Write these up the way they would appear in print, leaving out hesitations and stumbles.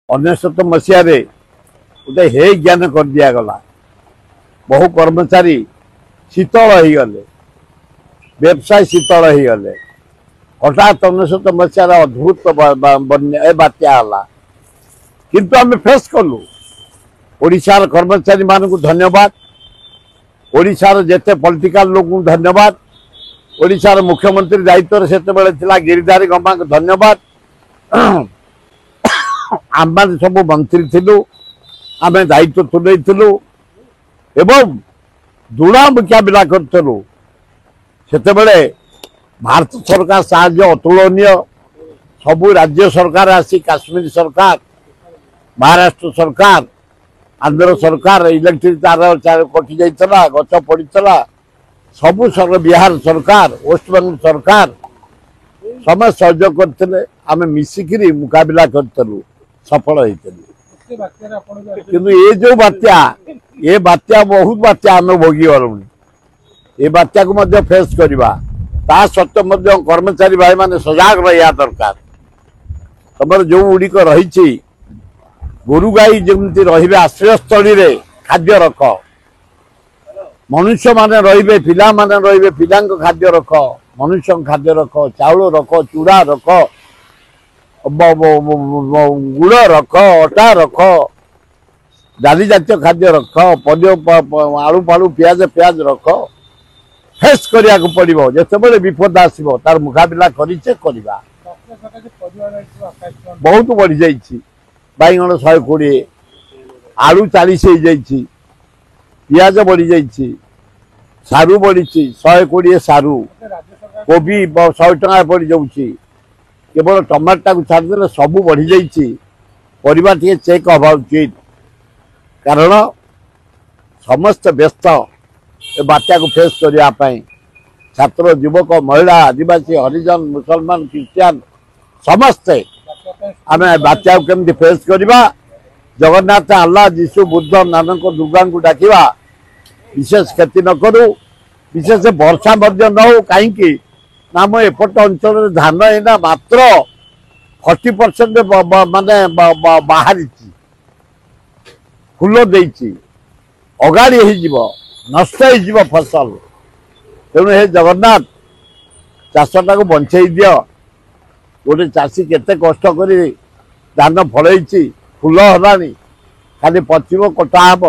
अनेशत मसीह गोटे हे ज्ञान कर दिगला बहु कर्मचारी शीतल हो गले व्यवसाय शीतल हो गले हठात 19 मसीहार अद्भुत बात्या किंतु आम फेस कलु ओडिशार कर्मचारी मानक धन्यवाद ओडिशार जेते पॉलिटिकल लोक धन्यवाद ओडिशार मुख्यमंत्री दायित्व से गिरिधारी गमा को धन्यवाद आम सब मंत्री थिलु आम दायित्व तुलू एवं दृढ़ मुकाबला करूँ से भारत सरकार साहाय्य अतुलनीय सबू राज्य सरकार आसी काश्मीर सरकार महाराष्ट्र सरकार आंध्र सरकार इलेक्ट्रिक तार कटि जाता गच पड़ा सबू बिहार सरकार वेस्ट बेंगल सरकार समस्त सहयोग करते आम मिसिकी मुकाबला करूँ सफल होते कि ये जो बात्या बहुत बात्या आम भोगी गलु ये बात्या को फेस करवा ता सत्वे कर्मचारी भाई माने सजग रहा दरकार तुम जो गुड़िक रही गोरु गाई जमी रे आश्रयस्थली खाद्य रख मनुष्य माने रे पिला माने रे पिला खाद्य रख मनुष्य खाद्य रख चाउल रख चूड़ा रख गुड़ रख अटा रख डाली जातीय खाद्य रख आलू फालू पियाज पियाज रख फेस करिया को पड़ो जिते विपद आसो तार मुकाबला करवा बहुत बढ़ी जाइए बैगण 120 आलू 40 हो जाइए पियाज बढ़ी जाइए सारू बढ़ी 120 सारू कोबी 100 टका पड़ जाऊँगी केवल टमाटा को छाड़दे सबू बढ़ी जाइए परिवा टे चेक हवा उचित कारण समस्त व्यस्त बात्या को फेस करने छात्र युवक महिला आदिवासी हरिजन मुसलमान क्रिश्चियन समस्ते आम बात्या केमती फेस करवा जगन्नाथ अल्लाह जीशु बुद्ध नानक दुर्गा को डाकवा विशेष क्षति न करूँ विशेष वर्षा न हो कहीं नाम एपट अंचल धान एना मात्र 40% माने बाहरी फूल देती अगाड़ी हो नष्ट हो फसल तेणु हे जगन्नाथ चाषटा को बंचे दि गोटे चाषी केते कष्ट कर धान फल फूल है खाली पचिब कटा हम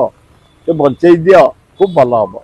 से बंचे दि खूब भल हम।